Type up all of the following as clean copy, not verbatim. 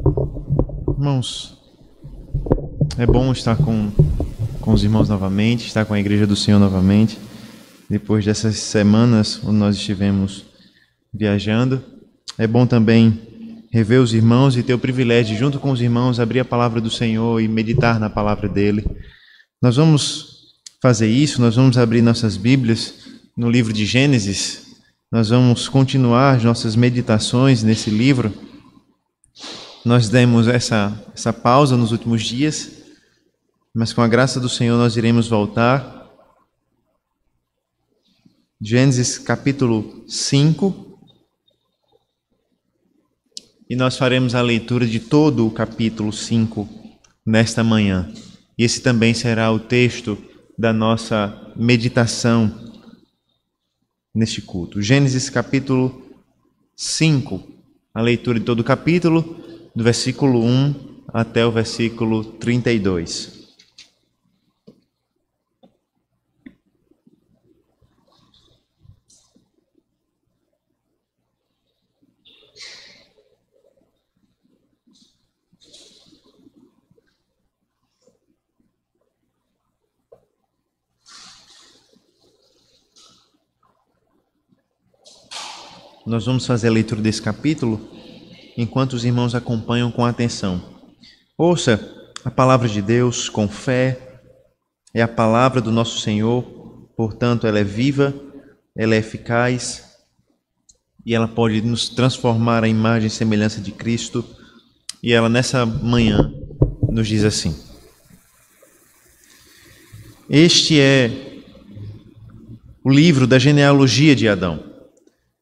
Irmãos, é bom estar com os irmãos novamente, estar com a Igreja do Senhor novamente, depois dessas semanas onde nós estivemos viajando. É bom também rever os irmãos e ter o privilégio, junto com os irmãos, abrir a palavra do Senhor e meditar na palavra dele. Nós vamos fazer isso, nós vamos abrir nossas Bíblias no livro de Gênesis, nós vamos continuar as nossas meditações nesse livro. Nós demos essa pausa nos últimos dias, mas com a graça do Senhor nós iremos voltar. Gênesis capítulo 5, e nós faremos a leitura de todo o capítulo 5 nesta manhã. E esse também será o texto da nossa meditação neste culto. Gênesis capítulo 5, a leitura de todo o capítulo, do versículo 1 até o versículo 32. Nós vamos fazer a leitura desse capítulo enquanto os irmãos acompanham com atenção. Ouça a palavra de Deus com fé. É a palavra do nosso Senhor, portanto ela é viva, ela é eficaz e ela pode nos transformar à imagem e semelhança de Cristo. E ela nessa manhã nos diz assim: este é o livro da genealogia de Adão.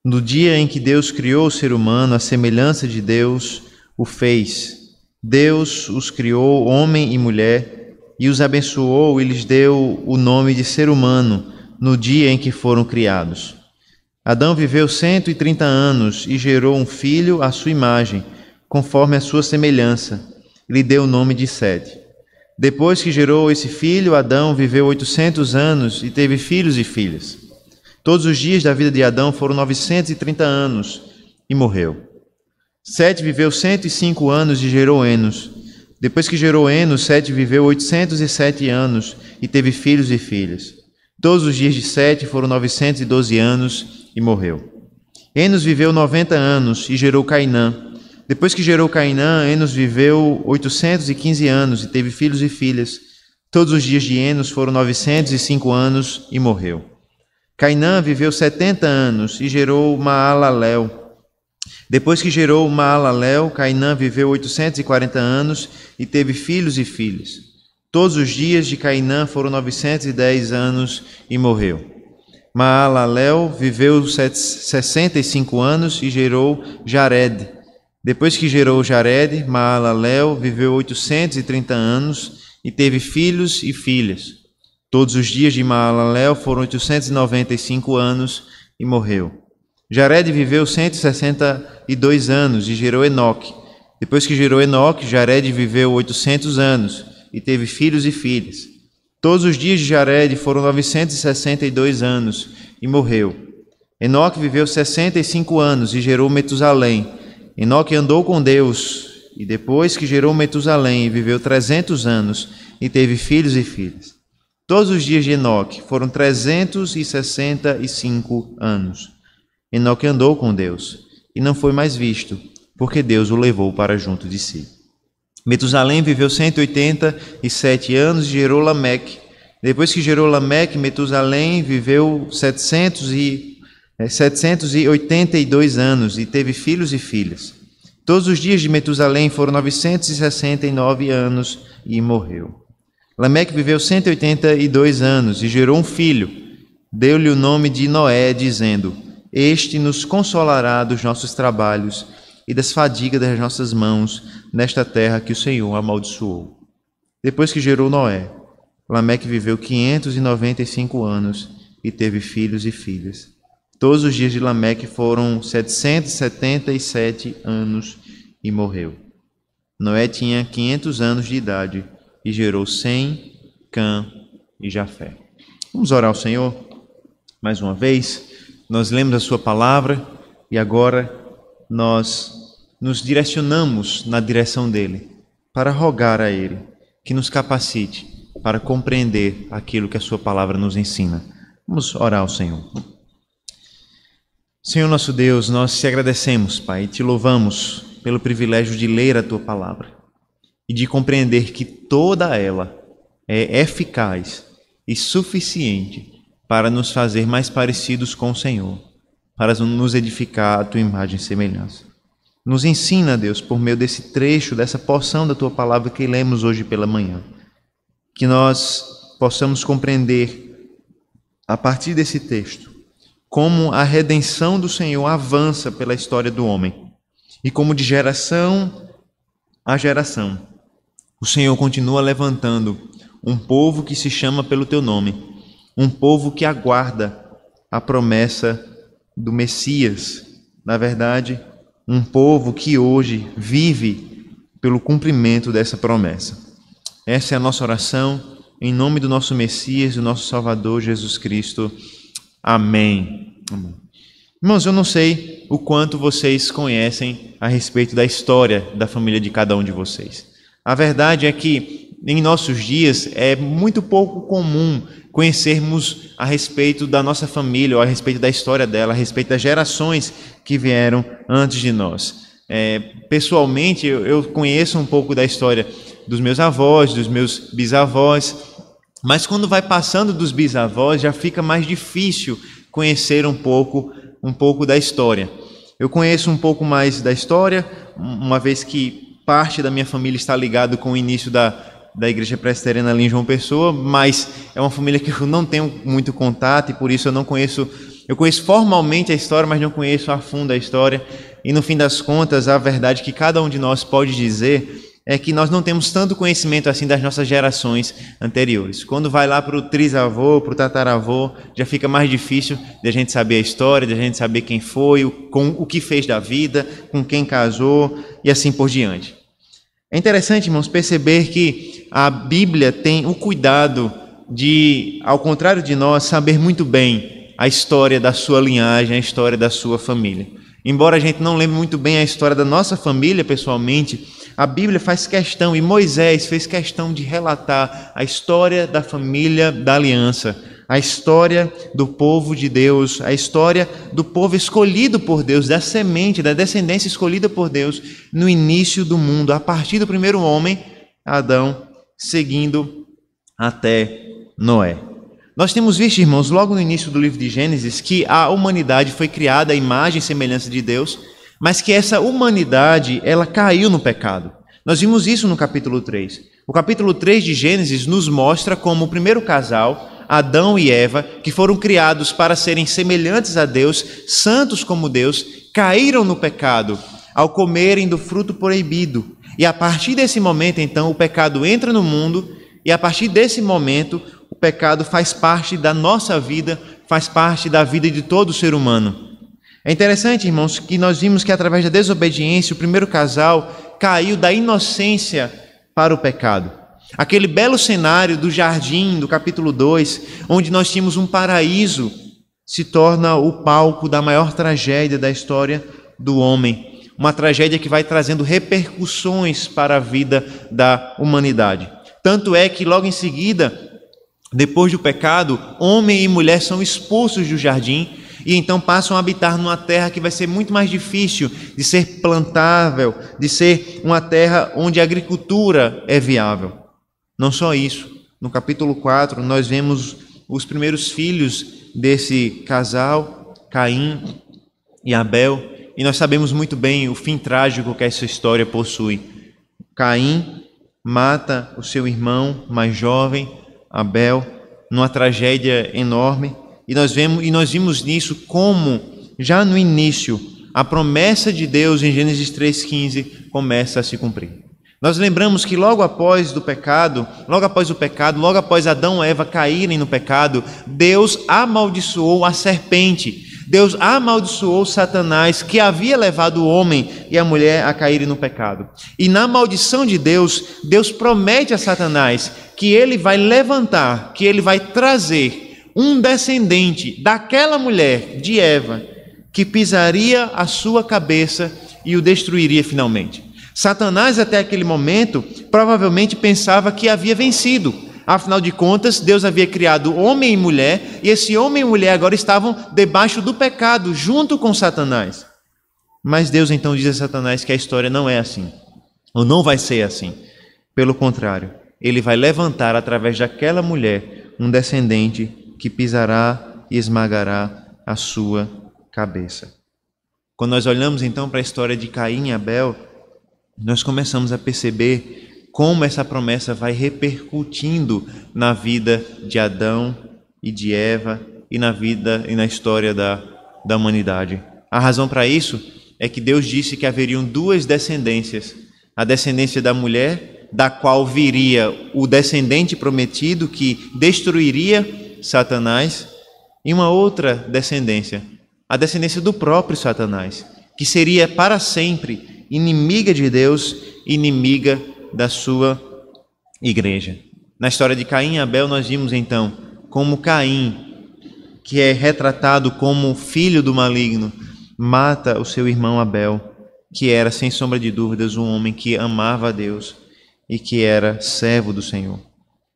No dia em que Deus criou o ser humano, a semelhança de Deus o fez. Deus os criou, homem e mulher, e os abençoou e lhes deu o nome de ser humano no dia em que foram criados. Adão viveu 130 anos e gerou um filho à sua imagem, conforme a sua semelhança, e lhe deu o nome de Sete. Depois que gerou esse filho, Adão viveu 800 anos e teve filhos e filhas. Todos os dias da vida de Adão foram 930 anos e morreu. Sete viveu 105 anos e gerou Enos. Depois que gerou Enos, Sete viveu 807 anos e teve filhos e filhas. Todos os dias de Sete foram 912 anos e morreu. Enos viveu 90 anos e gerou Cainã. Depois que gerou Cainã, Enos viveu 815 anos e teve filhos e filhas. Todos os dias de Enos foram 905 anos e morreu. Cainã viveu 70 anos e gerou Maalalel. Depois que gerou Maalalel, Cainã viveu 840 anos e teve filhos e filhas. Todos os dias de Cainã foram 910 anos e morreu. Maalalel viveu 65 anos e gerou Jared. Depois que gerou Jared, Maalalel viveu 830 anos e teve filhos e filhas. Todos os dias de Maalalel foram 895 anos e morreu. Jared viveu 162 anos e gerou Enoque. Depois que gerou Enoque, Jared viveu 800 anos e teve filhos e filhas. Todos os dias de Jared foram 962 anos e morreu. Enoque viveu 65 anos e gerou Metusalém. Enoque andou com Deus e depois que gerou Metusalém, viveu 300 anos e teve filhos e filhas. Todos os dias de Enoque foram 365 anos. Enoque andou com Deus e não foi mais visto, porque Deus o levou para junto de si. Metusalém viveu 187 anos e gerou Lameque. Depois que gerou Lameque, Metusalém viveu 782 anos e teve filhos e filhas. Todos os dias de Metusalém foram 969 anos e morreu. Lameque viveu 182 anos e gerou um filho. Deu-lhe o nome de Noé, dizendo: este nos consolará dos nossos trabalhos e das fadigas das nossas mãos nesta terra que o Senhor amaldiçoou. Depois que gerou Noé, Lameque viveu 595 anos e teve filhos e filhas. Todos os dias de Lameque foram 777 anos e morreu. Noé tinha 500 anos de idade e gerou Sem, Cã e Jafé. Vamos orar ao Senhor mais uma vez. Nós lemos a sua palavra e agora nós nos direcionamos na direção dele, para rogar a ele que nos capacite para compreender aquilo que a sua palavra nos ensina. Vamos orar ao Senhor. Senhor nosso Deus, nós te agradecemos, Pai, e te louvamos pelo privilégio de ler a tua palavra e de compreender que toda ela é eficaz e suficiente para nos fazer mais parecidos com o Senhor, para nos edificar à tua imagem e semelhança. Nos ensina, Deus, por meio desse trecho, dessa porção da tua palavra que lemos hoje pela manhã, que nós possamos compreender, a partir desse texto, como a redenção do Senhor avança pela história do homem e como de geração a geração o Senhor continua levantando um povo que se chama pelo teu nome, um povo que aguarda a promessa do Messias. Na verdade, um povo que hoje vive pelo cumprimento dessa promessa. Essa é a nossa oração, em nome do nosso Messias, do nosso Salvador, Jesus Cristo. Amém. Amém. Irmãos, eu não sei o quanto vocês conhecem a respeito da história da família de cada um de vocês. A verdade é que, em nossos dias, é muito pouco comum conhecermos a respeito da nossa família, ou a respeito da história dela, a respeito das gerações que vieram antes de nós. Pessoalmente, eu conheço um pouco da história dos meus avós, dos meus bisavós, mas quando vai passando dos bisavós, já fica mais difícil conhecer um pouco da história. Eu conheço um pouco mais da história, uma vez que parte da minha família está ligado com o início da Igreja Presbiteriana ali em João Pessoa, mas é uma família que eu não tenho muito contato e por isso eu não conheço. Eu conheço formalmente a história, mas não conheço a fundo a história. E no fim das contas, a verdade que cada um de nós pode dizer é que nós não temos tanto conhecimento assim das nossas gerações anteriores. Quando vai lá para o trisavô, para o tataravô, já fica mais difícil de a gente saber a história, de a gente saber quem foi, o que fez da vida, com quem casou e assim por diante. É interessante, irmãos, perceber que a Bíblia tem o cuidado de, ao contrário de nós, saber muito bem a história da sua linhagem, a história da sua família. Embora a gente não lembre muito bem a história da nossa família pessoalmente, a Bíblia faz questão, e Moisés fez questão de relatar a história da família da aliança, a história do povo de Deus, a história do povo escolhido por Deus, da semente, da descendência escolhida por Deus no início do mundo, a partir do primeiro homem, Adão, seguindo até Noé. Nós temos visto, irmãos, logo no início do livro de Gênesis, que a humanidade foi criada à imagem e semelhança de Deus, mas que essa humanidade, ela caiu no pecado. Nós vimos isso no capítulo 3. O capítulo 3 de Gênesis nos mostra como o primeiro casal, Adão e Eva, que foram criados para serem semelhantes a Deus, santos como Deus, caíram no pecado ao comerem do fruto proibido. E a partir desse momento, então, o pecado entra no mundo, e a partir desse momento, o pecado faz parte da nossa vida, faz parte da vida de todo ser humano. É interessante, irmãos, que nós vimos que através da desobediência, o primeiro casal caiu da inocência para o pecado. Aquele belo cenário do jardim, do capítulo 2, onde nós tínhamos um paraíso, se torna o palco da maior tragédia da história do homem. Uma tragédia que vai trazendo repercussões para a vida da humanidade. Tanto é que logo em seguida, depois do pecado, homem e mulher são expulsos do jardim e então passam a habitar numa terra que vai ser muito mais difícil de ser plantável, de ser uma terra onde a agricultura é viável. Não só isso, no capítulo 4 nós vemos os primeiros filhos desse casal, Caim e Abel, e nós sabemos muito bem o fim trágico que essa história possui. Caim mata o seu irmão mais jovem, Abel, numa tragédia enorme, e nós vimos nisso como, já no início, a promessa de Deus em Gênesis 3,15 começa a se cumprir. Nós lembramos que logo após o pecado, logo após Adão e Eva caírem no pecado, Deus amaldiçoou a serpente. Deus amaldiçoou Satanás, que havia levado o homem e a mulher a caírem no pecado. E na maldição de Deus, Deus promete a Satanás que ele vai levantar, que ele vai trazer um descendente daquela mulher, de Eva, que pisaria a sua cabeça e o destruiria finalmente. Satanás, até aquele momento, provavelmente pensava que havia vencido. Afinal de contas, Deus havia criado homem e mulher, e esse homem e mulher agora estavam debaixo do pecado, junto com Satanás. Mas Deus então diz a Satanás que a história não é assim, ou não vai ser assim. Pelo contrário, ele vai levantar através daquela mulher um descendente que pisará e esmagará a sua cabeça. Quando nós olhamos então para a história de Caim e Abel, nós começamos a perceber como essa promessa vai repercutindo na vida de Adão e de Eva e na vida e na história da humanidade. A razão para isso é que Deus disse que haveriam duas descendências: a descendência da mulher, da qual viria o descendente prometido que destruiria Satanás, e uma outra descendência, a descendência do próprio Satanás, que seria para sempre inimiga de Deus, inimiga da sua igreja. Na história de Caim e Abel, nós vimos então como Caim, que é retratado como filho do maligno, mata o seu irmão Abel, que era, sem sombra de dúvidas, um homem que amava a Deus e que era servo do Senhor.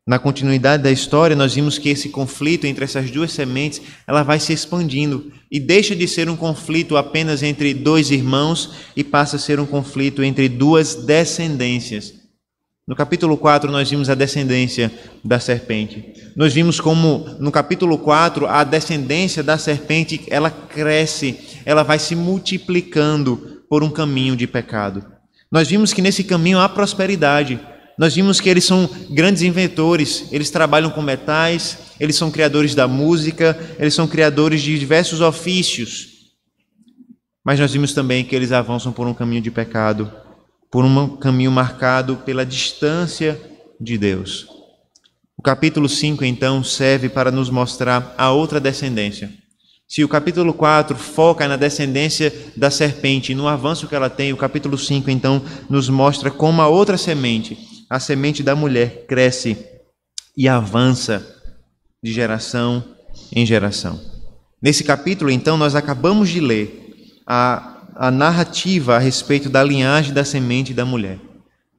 Na continuidade da história, nós vimos que esse conflito entre essas duas sementes, ela vai se expandindo e deixa de ser um conflito apenas entre dois irmãos e passa a ser um conflito entre duas descendências. No capítulo 4, nós vimos a descendência da serpente. Nós vimos como, no capítulo 4, a descendência da serpente, ela cresce, ela vai se multiplicando por um caminho de pecado. Nós vimos que nesse caminho há prosperidade. Nós vimos que eles são grandes inventores, eles trabalham com metais, eles são criadores da música, eles são criadores de diversos ofícios. Mas nós vimos também que eles avançam por um caminho de pecado, por um caminho marcado pela distância de Deus. O capítulo 5, então, serve para nos mostrar a outra descendência. Se o capítulo 4 foca na descendência da serpente e no avanço que ela tem, o capítulo 5, então, nos mostra como a outra semente, a semente da mulher, cresce e avança de geração em geração. Nesse capítulo, então, nós acabamos de ler a narrativa a respeito da linhagem da semente da mulher.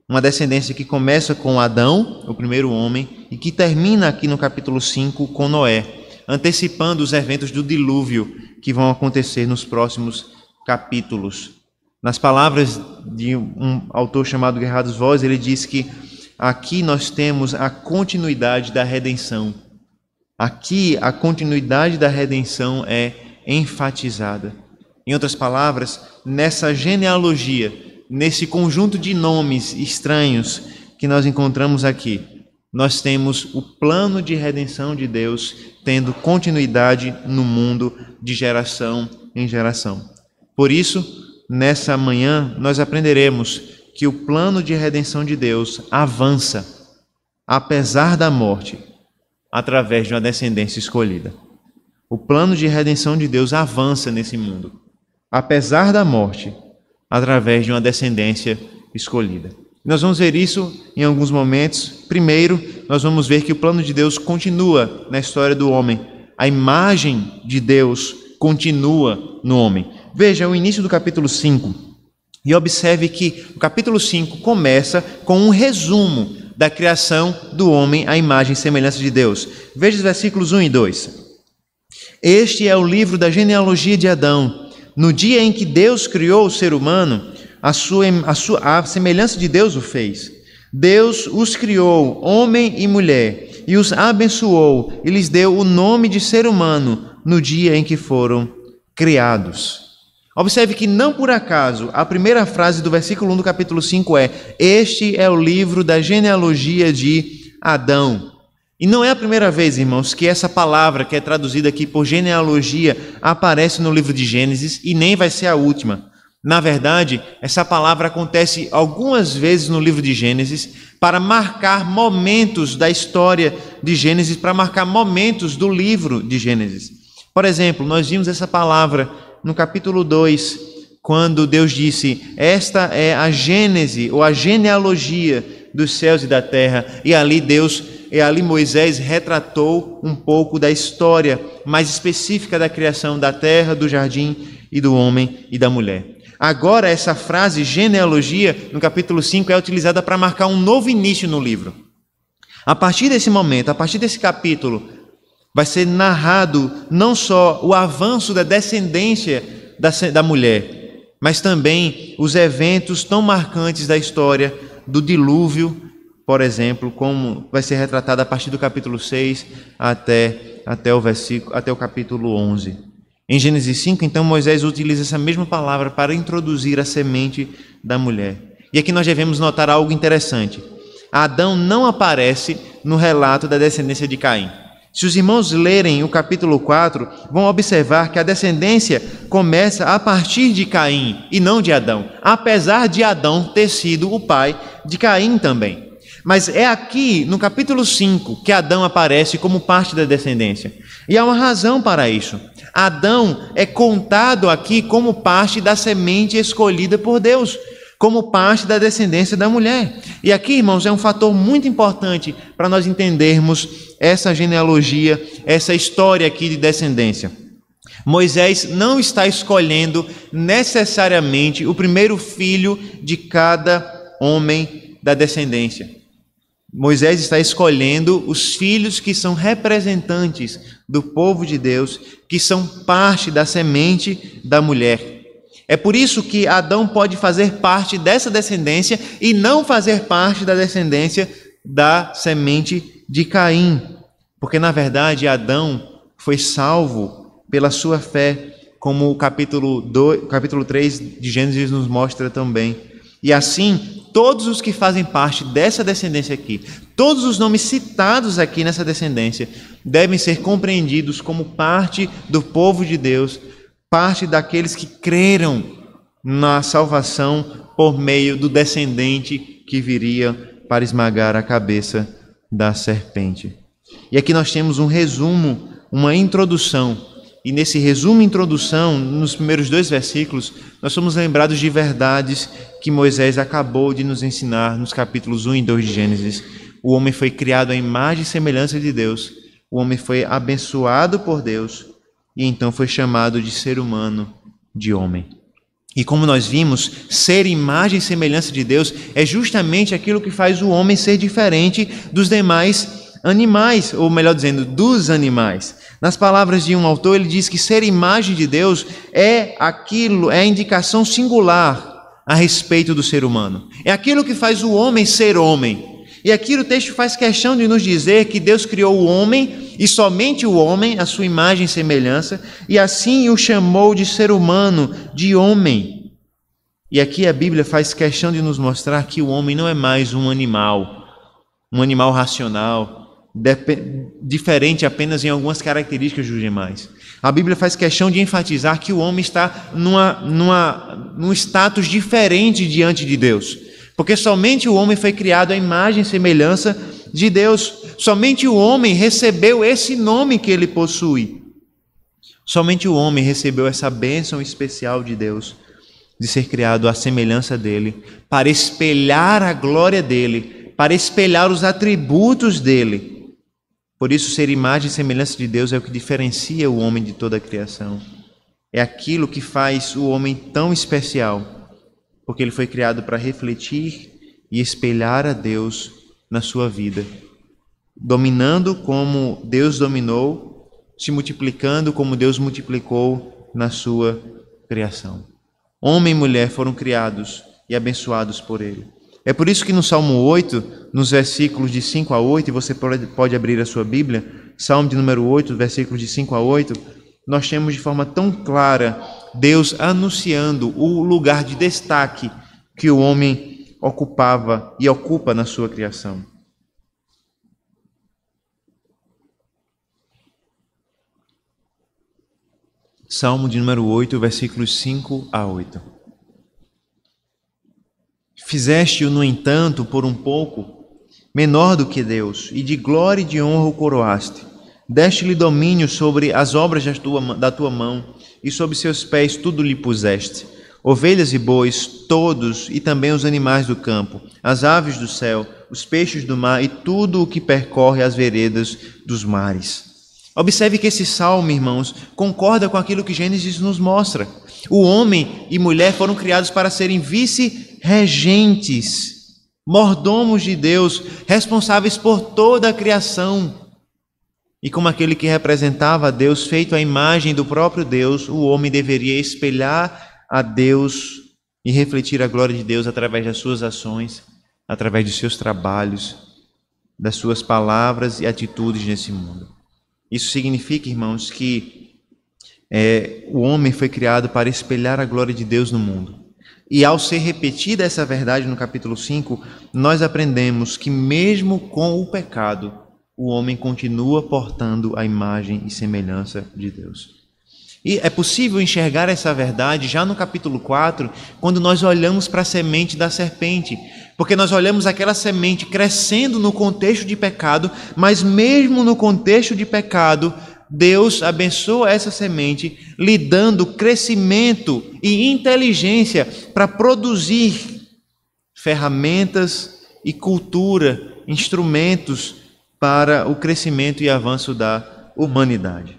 Uma descendência que começa com Adão, o primeiro homem, e que termina aqui no capítulo 5 com Noé, antecipando os eventos do dilúvio que vão acontecer nos próximos capítulos. Nas palavras de um autor chamado Gerhard Voss, ele diz que aqui nós temos a continuidade da redenção. Aqui a continuidade da redenção é enfatizada. Em outras palavras, nessa genealogia, nesse conjunto de nomes estranhos que nós encontramos aqui, nós temos o plano de redenção de Deus tendo continuidade no mundo de geração em geração. Por isso, nessa manhã, nós aprenderemos que o plano de redenção de Deus avança, apesar da morte, através de uma descendência escolhida. O plano de redenção de Deus avança nesse mundo, apesar da morte, através de uma descendência escolhida. Nós vamos ver isso em alguns momentos. Primeiro, nós vamos ver que o plano de Deus continua na história do homem. A imagem de Deus continua no homem. Veja o início do capítulo 5 e observe que o capítulo 5 começa com um resumo da criação do homem à imagem e semelhança de Deus. Veja os versículos 1 e 2. Este é o livro da genealogia de Adão. No dia em que Deus criou o ser humano, a semelhança de Deus o fez. Deus os criou, homem e mulher, e os abençoou, e lhes deu o nome de ser humano no dia em que foram criados. Observe que não por acaso a primeira frase do versículo 1 do capítulo 5 é: este é o livro da genealogia de Adão. E não é a primeira vez, irmãos, que essa palavra, que é traduzida aqui por genealogia, aparece no livro de Gênesis, e nem vai ser a última. Na verdade, essa palavra acontece algumas vezes no livro de Gênesis para marcar momentos da história de Gênesis, para marcar momentos do livro de Gênesis. Por exemplo, nós vimos essa palavra no capítulo 2, quando Deus disse: esta é a gênese ou a genealogia dos céus e da terra, e ali Moisés retratou um pouco da história mais específica da criação da terra, do jardim e do homem e da mulher. Agora, essa frase genealogia, no capítulo 5, é utilizada para marcar um novo início no livro. A partir desse momento, a partir desse capítulo, vai ser narrado não só o avanço da descendência da mulher, mas também os eventos tão marcantes da história do dilúvio, por exemplo, como vai ser retratado a partir do capítulo 6 até o capítulo 11. Em Gênesis 5, então, Moisés utiliza essa mesma palavra para introduzir a semente da mulher. E aqui nós devemos notar algo interessante. Adão não aparece no relato da descendência de Caim. Se os irmãos lerem o capítulo 4, vão observar que a descendência começa a partir de Caim e não de Adão, apesar de Adão ter sido o pai de Caim também. Mas é aqui, no capítulo 5, que Adão aparece como parte da descendência. E há uma razão para isso. Adão é contado aqui como parte da semente escolhida por Deus, como parte da descendência da mulher. E aqui, irmãos, é um fator muito importante para nós entendermos essa genealogia, essa história aqui de descendência. Moisés não está escolhendo necessariamente o primeiro filho de cada homem da descendência. Moisés está escolhendo os filhos que são representantes do povo de Deus, que são parte da semente da mulher. É por isso que Adão pode fazer parte dessa descendência e não fazer parte da descendência da semente de Caim. Porque, na verdade, Adão foi salvo pela sua fé, como o capítulo 3 de Gênesis nos mostra também. E assim, todos os que fazem parte dessa descendência aqui, todos os nomes citados aqui nessa descendência, devem ser compreendidos como parte do povo de Deus, parte daqueles que creram na salvação por meio do descendente que viria para esmagar a cabeça da serpente. E aqui nós temos um resumo, uma introdução. E nesse resumo e introdução, nos primeiros 2 versículos, nós somos lembrados de verdades que Moisés acabou de nos ensinar nos capítulos 1 e 2 de Gênesis. O homem foi criado à imagem e semelhança de Deus. O homem foi abençoado por Deus e então foi chamado de ser humano, de homem. E como nós vimos, ser imagem e semelhança de Deus é justamente aquilo que faz o homem ser diferente dos demais animais, ou melhor dizendo, dos animais. Nas palavras de um autor, ele diz que ser imagem de Deus é a indicação singular a respeito do ser humano. É aquilo que faz o homem ser homem. E aqui o texto faz questão de nos dizer que Deus criou o homem, e somente o homem, a sua imagem e semelhança, e assim o chamou de ser humano, de homem. E aqui a Bíblia faz questão de nos mostrar que o homem não é mais um animal racional, diferente apenas em algumas características dos demais. A Bíblia faz questão de enfatizar que o homem está num status diferente diante de Deus, porque somente o homem foi criado à imagem e semelhança de Deus. Somente o homem recebeu esse nome que ele possui. Somente o homem recebeu essa bênção especial de Deus, de ser criado à semelhança dele, para espelhar a glória dele, para espelhar os atributos dele. Por isso, ser imagem e semelhança de Deus é o que diferencia o homem de toda a criação. É aquilo que faz o homem tão especial, porque ele foi criado para refletir e espelhar a Deus na sua vida, dominando como Deus dominou, se multiplicando como Deus multiplicou na sua criação. Homem e mulher foram criados e abençoados por Ele. É por isso que no Salmo 8, nos versículos de 5 a 8, e você pode abrir a sua Bíblia, Salmo de número 8, versículos de 5 a 8, nós temos de forma tão clara Deus anunciando o lugar de destaque que o homem ocupava e ocupa na sua criação. Salmo de número 8, versículos 5 a 8. Fizeste-o, no entanto, por um pouco, menor do que Deus, e de glória e de honra o coroaste. Deste-lhe domínio sobre as obras da tua mão, e sob seus pés tudo lhe puseste. Ovelhas e bois, todos, e também os animais do campo, as aves do céu, os peixes do mar, e tudo o que percorre as veredas dos mares. Observe que esse salmo, irmãos, concorda com aquilo que Gênesis nos mostra. O homem e mulher foram criados para serem vice-regentes, mordomos de Deus, responsáveis por toda a criação. E como aquele que representava a Deus, feito à imagem do próprio Deus, o homem deveria espelhar a Deus e refletir a glória de Deus através das suas ações, através dos seus trabalhos, das suas palavras e atitudes nesse mundo. Isso significa, irmãos, que o homem foi criado para espelhar a glória de Deus no mundo. E ao ser repetida essa verdade no capítulo 5, nós aprendemos que mesmo com o pecado, o homem continua portando a imagem e semelhança de Deus. E é possível enxergar essa verdade já no capítulo 4, quando nós olhamos para a semente da serpente, porque nós olhamos aquela semente crescendo no contexto de pecado, mas mesmo no contexto de pecado, Deus abençoa essa semente, lhe dando crescimento e inteligência para produzir ferramentas e cultura, instrumentos para o crescimento e avanço da humanidade.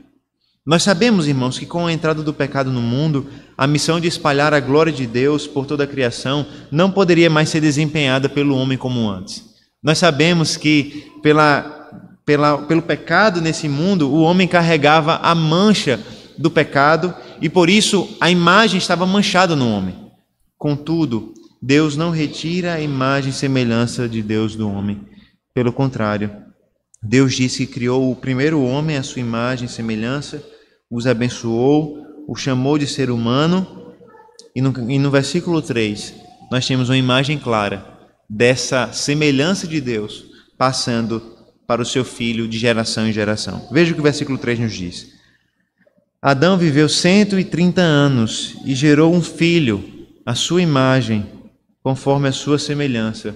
Nós sabemos, irmãos, que com a entrada do pecado no mundo, a missão de espalhar a glória de Deus por toda a criação não poderia mais ser desempenhada pelo homem como antes. Nós sabemos que pelo pecado nesse mundo, o homem carregava a mancha do pecado e por isso a imagem estava manchada no homem. Contudo, Deus não retira a imagem e semelhança de Deus do homem. Pelo contrário, Deus disse que criou o primeiro homem à sua imagem e semelhança, os abençoou, o chamou de ser humano, e no versículo 3, nós temos uma imagem clara dessa semelhança de Deus passando para o seu filho de geração em geração. Veja o que o versículo 3 nos diz. Adão viveu 130 anos e gerou um filho, à sua imagem, conforme a sua semelhança,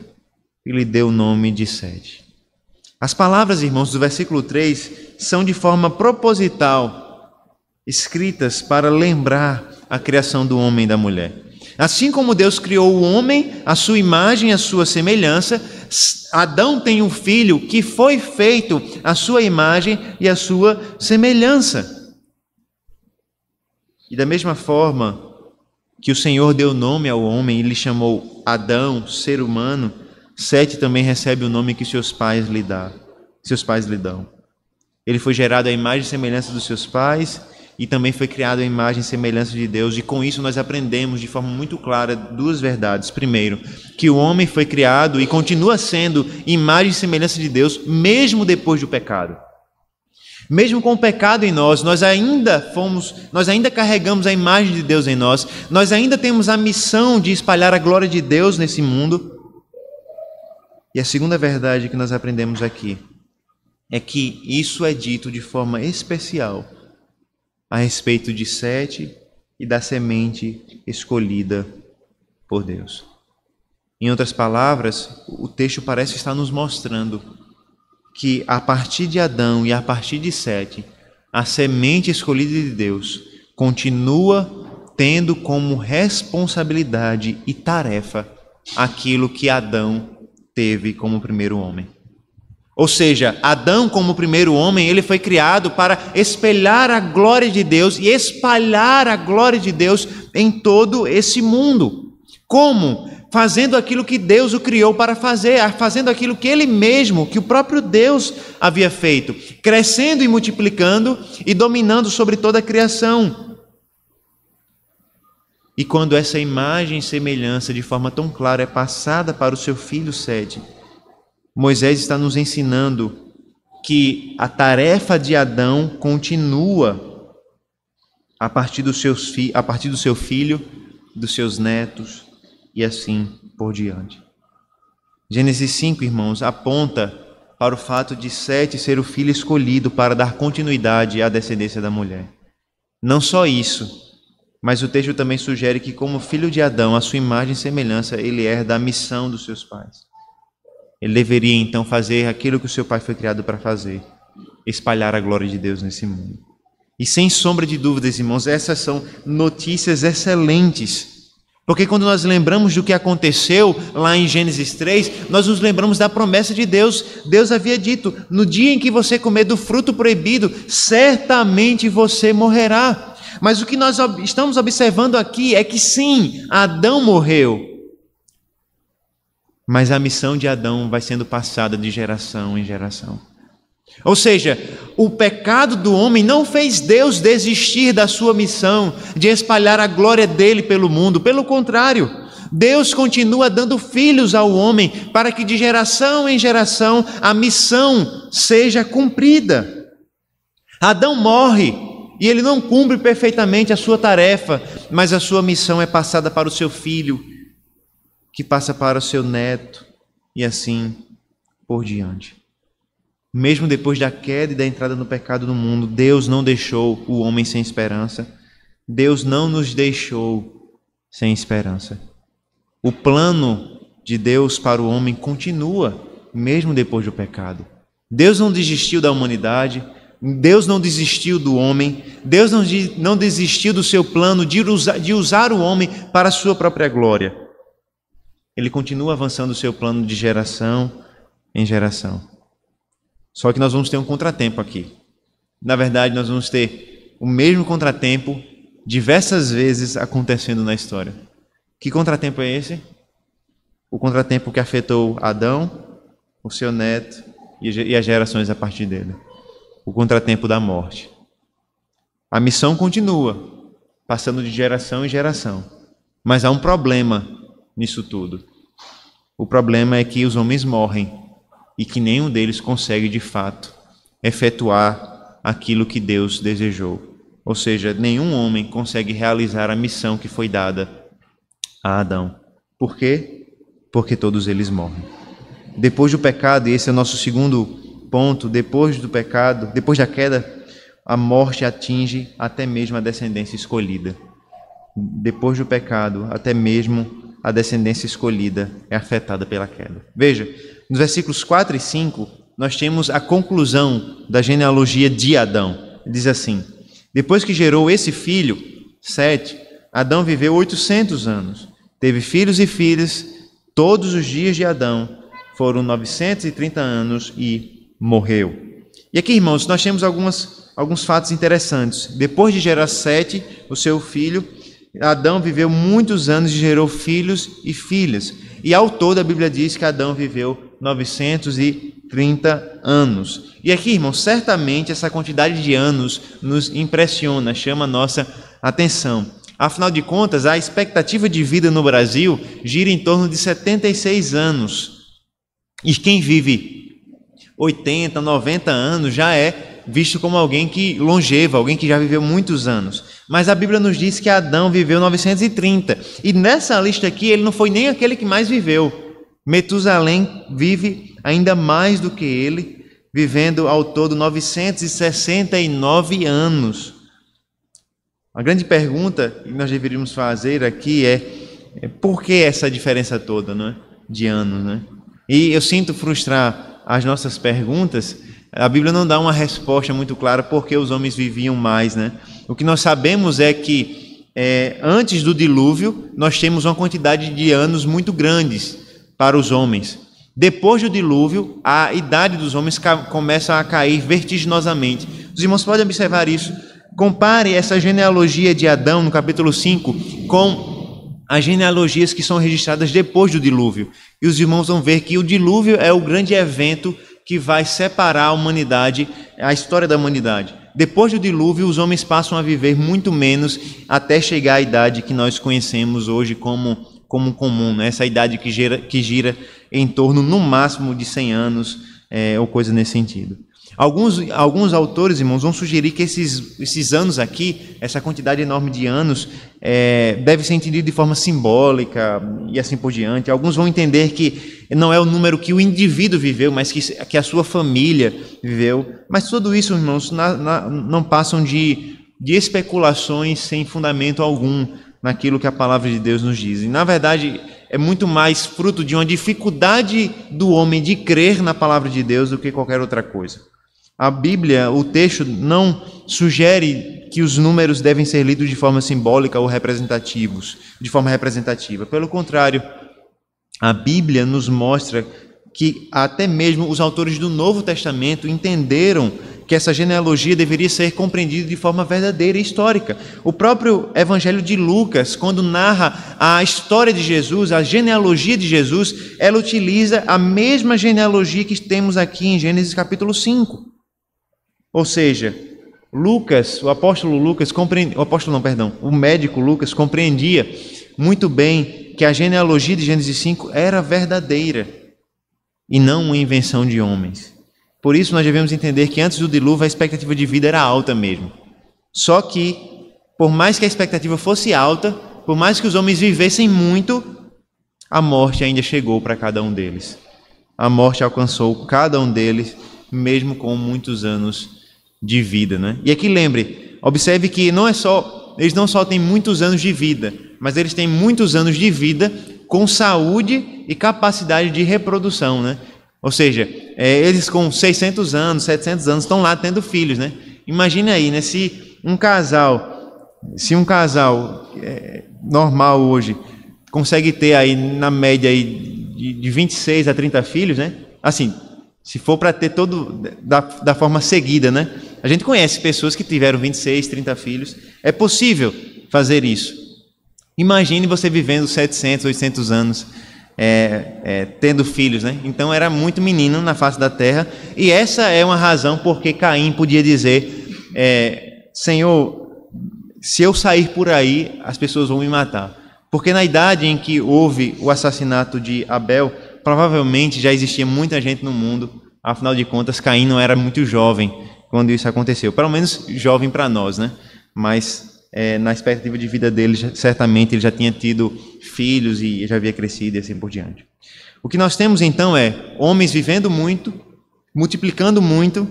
e lhe deu o nome de Sete. As palavras, irmãos, do versículo 3 são de forma proposital escritas para lembrar a criação do homem e da mulher. Assim como Deus criou o homem, a sua imagem e a sua semelhança, Adão tem um filho que foi feito à sua imagem e à sua semelhança. E da mesma forma que o Senhor deu nome ao homem e lhe chamou Adão, ser humano, Sete também recebe o nome que seus pais lhe dão. Ele foi gerado à imagem e semelhança dos seus pais e também foi criado à imagem e semelhança de Deus. E com isso nós aprendemos de forma muito clara duas verdades. Primeiro, que o homem foi criado e continua sendo imagem e semelhança de Deus, mesmo depois do pecado. Mesmo com o pecado em nós, nós ainda carregamos a imagem de Deus em nós, nós ainda temos a missão de espalhar a glória de Deus nesse mundo. E a segunda verdade que nós aprendemos aqui é que isso é dito de forma especial a respeito de Sete e da semente escolhida por Deus. Em outras palavras, o texto parece estar nos mostrando que a partir de Adão e a partir de Sete, a semente escolhida de Deus continua tendo como responsabilidade e tarefa aquilo que Adão teve como primeiro homem. Ou seja, Adão como primeiro homem, ele foi criado para espelhar a glória de Deus e espalhar a glória de Deus em todo esse mundo. Como? Fazendo aquilo que Deus o criou para fazer, fazendo aquilo que ele mesmo, que o próprio Deus havia feito, crescendo e multiplicando e dominando sobre toda a criação. E quando essa imagem e semelhança de forma tão clara é passada para o seu filho Sete, Moisés está nos ensinando que a tarefa de Adão continua a partir do seu filho, dos seus netos e assim por diante. Gênesis 5, irmãos, aponta para o fato de Sete ser o filho escolhido para dar continuidade à descendência da mulher. Não só isso, mas o texto também sugere que, como filho de Adão, a sua imagem e semelhança, ele herda a missão dos seus pais. Ele deveria, então, fazer aquilo que o seu pai foi criado para fazer, espalhar a glória de Deus nesse mundo. E sem sombra de dúvidas, irmãos, essas são notícias excelentes. Porque quando nós lembramos do que aconteceu lá em Gênesis 3, nós nos lembramos da promessa de Deus. Deus havia dito, no dia em que você comer do fruto proibido, certamente você morrerá. Mas o que nós estamos observando aqui é que sim, Adão morreu. Mas a missão de Adão vai sendo passada de geração em geração. Ou seja, o pecado do homem não fez Deus desistir da sua missão de espalhar a glória dele pelo mundo. Pelo contrário, Deus continua dando filhos ao homem para que de geração em geração a missão seja cumprida. Adão morre e ele não cumpre perfeitamente a sua tarefa, mas a sua missão é passada para o seu filho, que passa para o seu neto e assim por diante. Mesmo depois da queda e da entrada no pecado no mundo, Deus não deixou o homem sem esperança. Deus não nos deixou sem esperança. O plano de Deus para o homem continua, mesmo depois do pecado. Deus não desistiu da humanidade, Deus não desistiu do homem, Deus não desistiu do seu plano de usar o homem para a sua própria glória. Ele continua avançando o seu plano de geração em geração. Só que nós vamos ter um contratempo aqui. Na verdade, nós vamos ter o mesmo contratempo diversas vezes acontecendo na história. Que contratempo é esse? O contratempo que afetou Adão, o seu neto e as gerações a partir dele. O contratempo da morte. A missão continua, passando de geração em geração. Mas há um problema nisso tudo. O problema é que os homens morrem e que nenhum deles consegue, de fato, efetuar aquilo que Deus desejou. Ou seja, nenhum homem consegue realizar a missão que foi dada a Adão. Por quê? Porque todos eles morrem. Depois do pecado, e esse é o nosso segundo ponto, depois do pecado, depois da queda, a morte atinge até mesmo a descendência escolhida. Depois do pecado, até mesmo a descendência escolhida é afetada pela queda. Veja, nos versículos 4 e 5, nós temos a conclusão da genealogia de Adão. Diz assim: depois que gerou esse filho, Sete, Adão viveu 800 anos. Teve filhos e filhas. Todos os dias de Adão foram 930 anos e morreu. E aqui, irmãos, nós temos alguns fatos interessantes. Depois de gerar Sete, o seu filho, Adão viveu muitos anos e gerou filhos e filhas. E ao todo a Bíblia diz que Adão viveu 930 anos. E aqui, irmãos, certamente essa quantidade de anos nos impressiona, chama a nossa atenção. Afinal de contas, a expectativa de vida no Brasil gira em torno de 76 anos. E quem vive 80, 90 anos já é visto como alguém que longevo, alguém que já viveu muitos anos. Mas a Bíblia nos diz que Adão viveu 930. E nessa lista aqui, ele não foi nem aquele que mais viveu. Metusalém vive ainda mais do que ele, vivendo ao todo 969 anos. A grande pergunta que nós deveríamos fazer aqui é por que essa diferença toda, não é? De anos, né? E eu sinto frustrar as nossas perguntas. A Bíblia não dá uma resposta muito clara por que os homens viviam mais, né? O que nós sabemos é que antes do dilúvio nós temos uma quantidade de anos muito grandes para os homens. Depois do dilúvio, a idade dos homens começa a cair vertiginosamente. Os irmãos podem observar isso. Compare essa genealogia de Adão no capítulo 5 com as genealogias que são registradas depois do dilúvio. E os irmãos vão ver que o dilúvio é o grande evento que vai separar a humanidade, a história da humanidade. Depois do dilúvio, os homens passam a viver muito menos até chegar à idade que nós conhecemos hoje como comum, né? Essa idade que gira em torno, no máximo, de 100 anos, ou coisa nesse sentido. Alguns autores, irmãos, vão sugerir que esses anos aqui, essa quantidade enorme de anos, deve ser entendido de forma simbólica e assim por diante. Alguns vão entender que não é o número que o indivíduo viveu, mas que a sua família viveu. Mas tudo isso, irmãos, não passam de especulações sem fundamento algum naquilo que a palavra de Deus nos diz. E, na verdade, é muito mais fruto de uma dificuldade do homem de crer na palavra de Deus do que qualquer outra coisa. A Bíblia, o texto, não sugere que os números devem ser lidos de forma simbólica ou de forma representativa. Pelo contrário, a Bíblia nos mostra que até mesmo os autores do Novo Testamento entenderam que essa genealogia deveria ser compreendida de forma verdadeira e histórica. O próprio Evangelho de Lucas, quando narra a história de Jesus, a genealogia de Jesus, ela utiliza a mesma genealogia que temos aqui em Gênesis capítulo 5. Ou seja, Lucas, o médico Lucas compreendia muito bem que a genealogia de Gênesis 5 era verdadeira e não uma invenção de homens. Por isso nós devemos entender que antes do dilúvio a expectativa de vida era alta mesmo. Só que, por mais que a expectativa fosse alta, por mais que os homens vivessem muito, a morte ainda chegou para cada um deles. A morte alcançou cada um deles, mesmo com muitos anos de vida, né? E aqui lembre, observe que eles não só têm muitos anos de vida, mas eles têm muitos anos de vida com saúde e capacidade de reprodução, né? Ou seja, eles com 600 anos, 700 anos estão lá tendo filhos, né? Imagine aí, né? Se um casal normal hoje consegue ter aí na média aí de 26 a 30 filhos, né? Assim, se for para ter todo da forma seguida, né? A gente conhece pessoas que tiveram 26, 30 filhos. É possível fazer isso. Imagine você vivendo 700, 800 anos tendo filhos, né? Então era muito menino na face da terra. E essa é uma razão porque Caim podia dizer, Senhor, se eu sair por aí, as pessoas vão me matar. Porque na idade em que houve o assassinato de Abel, provavelmente já existia muita gente no mundo. Afinal de contas, Caim não era muito jovem quando isso aconteceu. Pelo menos jovem para nós, né? Mas na expectativa de vida dele, certamente ele já tinha tido filhos e já havia crescido e assim por diante. O que nós temos então é homens vivendo muito, multiplicando muito,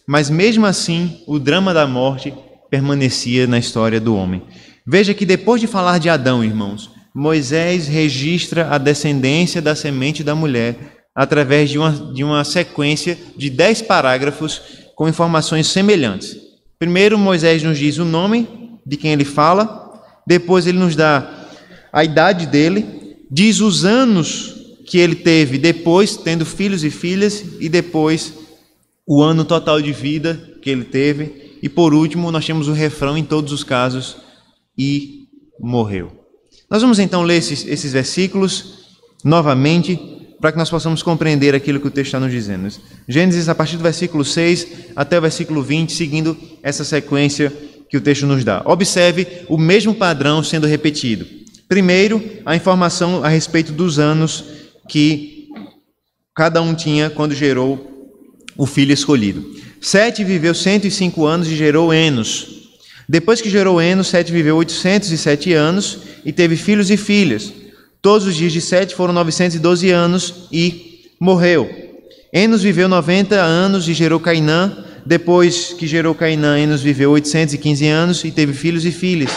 mas mesmo assim o drama da morte permanecia na história do homem. Veja que depois de falar de Adão, irmãos, Moisés registra a descendência da semente da mulher através de uma sequência de 10 parágrafos com informações semelhantes. Primeiro, Moisés nos diz o nome de quem ele fala, depois ele nos dá a idade dele, diz os anos que ele teve depois, tendo filhos e filhas, e depois o ano total de vida que ele teve, e por último nós temos o refrão em todos os casos, e morreu. Nós vamos então ler esses versículos novamente, para que nós possamos compreender aquilo que o texto está nos dizendo. Gênesis, a partir do versículo 6 até o versículo 20, seguindo essa sequência que o texto nos dá. Observe o mesmo padrão sendo repetido. Primeiro, a informação a respeito dos anos que cada um tinha quando gerou o filho escolhido. Sete viveu 105 anos e gerou Enos. Depois que gerou Enos, Sete viveu 807 anos e teve filhos e filhas. Todos os dias de Sete foram 912 anos e morreu. Enos viveu 90 anos e gerou Cainã. Depois que gerou Cainã, Enos viveu 815 anos e teve filhos e filhas.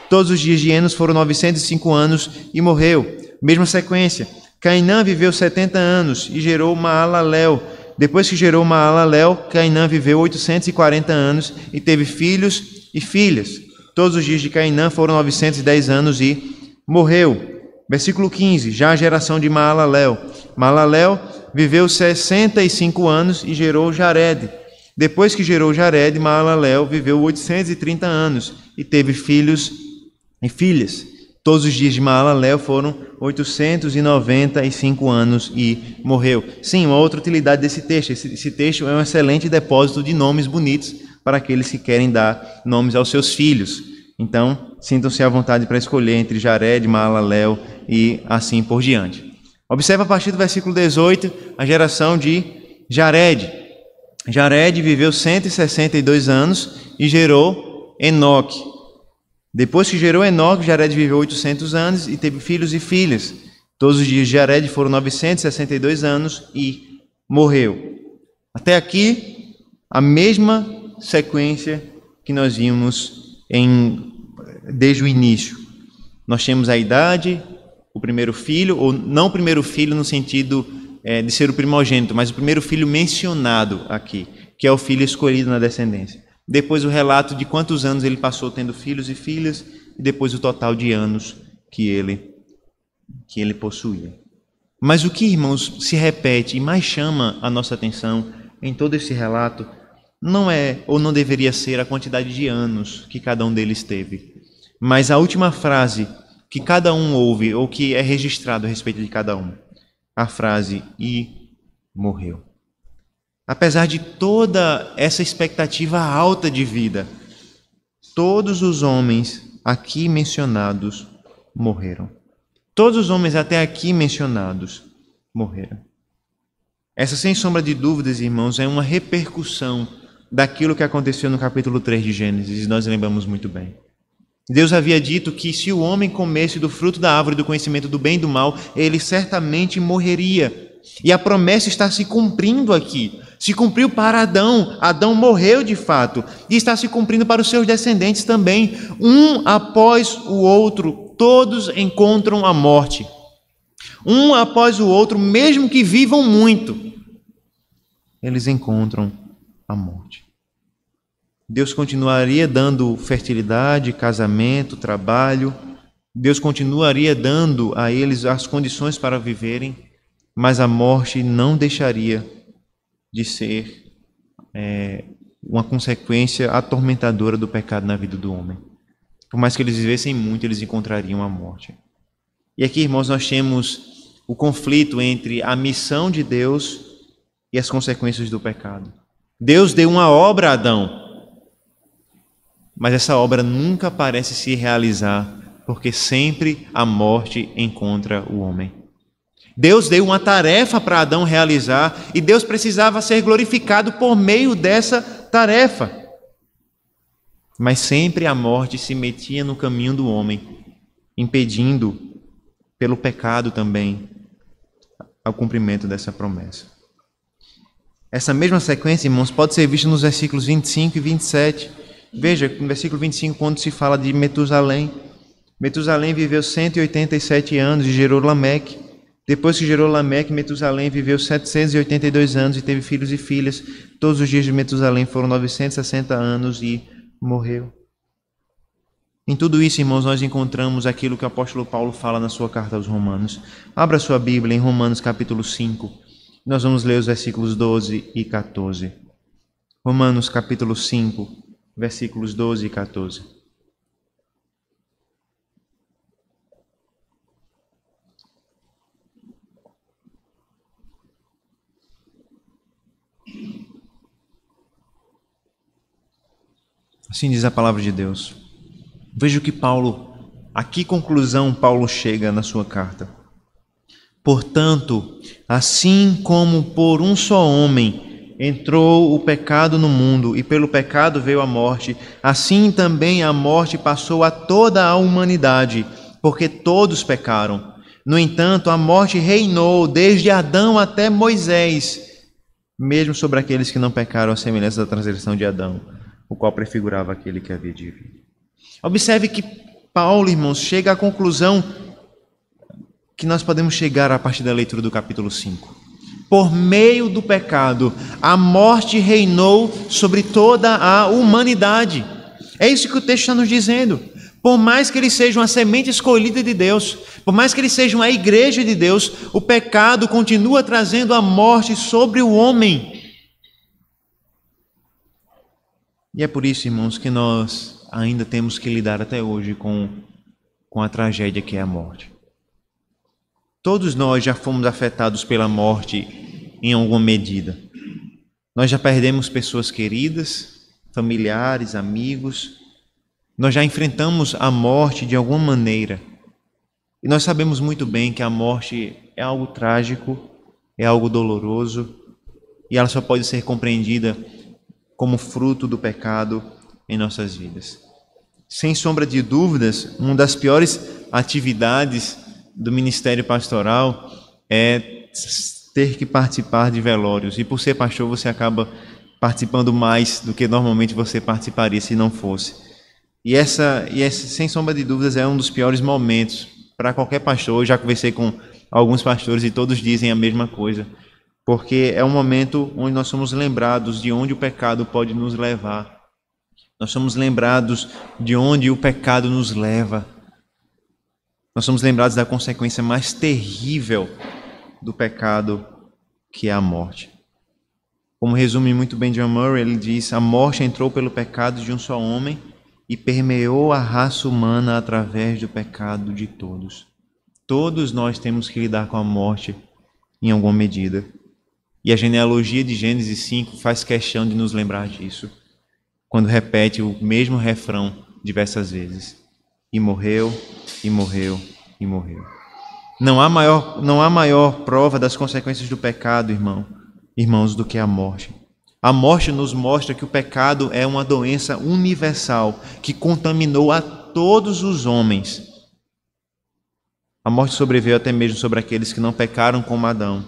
Todos os dias de Enos foram 905 anos e morreu. Mesma sequência. Cainã viveu 70 anos e gerou Maalalel. Depois que gerou Maalalel, Cainã viveu 840 anos e teve filhos e filhas. Todos os dias de Cainã foram 910 anos e morreu. Versículo 15, já a geração de Maalalel. Maalalel viveu 65 anos e gerou Jared. Depois que gerou Jared, Maalalel viveu 830 anos e teve filhos e filhas. Todos os dias de Maalalel foram 895 anos e morreu. Sim, uma outra utilidade desse texto. Esse texto é um excelente depósito de nomes bonitos para aqueles que querem dar nomes aos seus filhos. Então, sintam-se à vontade para escolher entre Jared, Maalalel e assim por diante. Observe a partir do versículo 18 a geração de Jared. Jared viveu 162 anos e gerou Enoque. Depois que gerou Enoque, Jared viveu 800 anos e teve filhos e filhas. Todos os dias de Jared foram 962 anos e morreu. Até aqui, a mesma sequência que nós vimos desde o início. Nós temos a idade, o primeiro filho, ou não o primeiro filho no sentido de ser o primogênito, mas o primeiro filho mencionado aqui, que é o filho escolhido na descendência. Depois o relato de quantos anos ele passou tendo filhos e filhas, e depois o total de anos que ele possuía. Mas o que, irmãos, se repete e mais chama a nossa atenção em todo esse relato, não é ou não deveria ser a quantidade de anos que cada um deles teve, mas a última frase que cada um ouve ou que é registrado a respeito de cada um. A frase "e morreu". Apesar de toda essa expectativa alta de vida, todos os homens aqui mencionados morreram. Todos os homens até aqui mencionados morreram. Essa, sem sombra de dúvidas, irmãos, é uma repercussão daquilo que aconteceu no capítulo 3 de Gênesis, e nós lembramos muito bem. Deus havia dito que se o homem comesse do fruto da árvore do conhecimento do bem e do mal, ele certamente morreria. E a promessa está se cumprindo aqui. Se cumpriu para Adão. Adão morreu de fato. E está se cumprindo para os seus descendentes também. Um após o outro, todos encontram a morte. Um após o outro, mesmo que vivam muito, eles encontram a morte. Deus continuaria dando fertilidade, casamento, trabalho. Deus continuaria dando a eles as condições para viverem, mas a morte não deixaria de ser uma consequência atormentadora do pecado na vida do homem. Por mais que eles vivessem muito, eles encontrariam a morte. E aqui, irmãos, nós temos o conflito entre a missão de Deus e as consequências do pecado. Deus deu uma obra a Adão, mas essa obra nunca parece se realizar, porque sempre a morte encontra o homem. Deus deu uma tarefa para Adão realizar e Deus precisava ser glorificado por meio dessa tarefa. Mas sempre a morte se metia no caminho do homem, impedindo, pelo pecado também, ao cumprimento dessa promessa. Essa mesma sequência, irmãos, pode ser vista nos versículos 25 e 27. Veja, no versículo 25, quando se fala de Metusalém. Metusalém viveu 187 anos e gerou Lameque. Depois que gerou Lameque, Metusalém viveu 782 anos e teve filhos e filhas. Todos os dias de Metusalém foram 960 anos e morreu. Em tudo isso, irmãos, nós encontramos aquilo que o apóstolo Paulo fala na sua carta aos Romanos. Abra sua Bíblia em Romanos capítulo 5. Nós vamos ler os versículos 12 e 14. Romanos capítulo 5, versículos 12 e 14. Assim diz a palavra de Deus. Veja o que a que conclusão Paulo chega na sua carta. Portanto, assim como por um só homem entrou o pecado no mundo e pelo pecado veio a morte, assim também a morte passou a toda a humanidade, porque todos pecaram. No entanto, a morte reinou desde Adão até Moisés, mesmo sobre aqueles que não pecaram à semelhança da transgressão de Adão, o qual prefigurava aquele que havia de vir. Observe que Paulo, irmãos, chega à conclusão que nós podemos chegar a partir da leitura do capítulo 5. Por meio do pecado, a morte reinou sobre toda a humanidade. É isso que o texto está nos dizendo. Por mais que eles sejam a semente escolhida de Deus, por mais que eles sejam a igreja de Deus, o pecado continua trazendo a morte sobre o homem. E é por isso, irmãos, que nós ainda temos que lidar até hoje com a tragédia que é a morte. Todos nós já fomos afetados pela morte em alguma medida. Nós já perdemos pessoas queridas, familiares, amigos. Nós já enfrentamos a morte de alguma maneira. E nós sabemos muito bem que a morte é algo trágico, é algo doloroso, e ela só pode ser compreendida como fruto do pecado em nossas vidas. Sem sombra de dúvidas, uma das piores atividades do ministério pastoral é ter que participar de velórios. E por ser pastor, você acaba participando mais do que normalmente você participaria se não fosse. E essa, sem sombra de dúvidas, é um dos piores momentos para qualquer pastor. Eu já conversei com alguns pastores e todos dizem a mesma coisa. Porque é um momento onde nós somos lembrados de onde o pecado pode nos levar. Nós somos lembrados de onde o pecado nos leva. Nós somos lembrados da consequência mais terrível do pecado, que é a morte. Como resume muito bem John Murray, ele diz: a morte entrou pelo pecado de um só homem e permeou a raça humana através do pecado de todos. Todos nós temos que lidar com a morte em alguma medida. E a genealogia de Gênesis 5 faz questão de nos lembrar disso, quando repete o mesmo refrão diversas vezes. E morreu, e morreu, e morreu. Não há maior prova das consequências do pecado, irmãos, do que a morte. A morte nos mostra que o pecado é uma doença universal que contaminou a todos os homens. A morte sobreveio até mesmo sobre aqueles que não pecaram como Adão.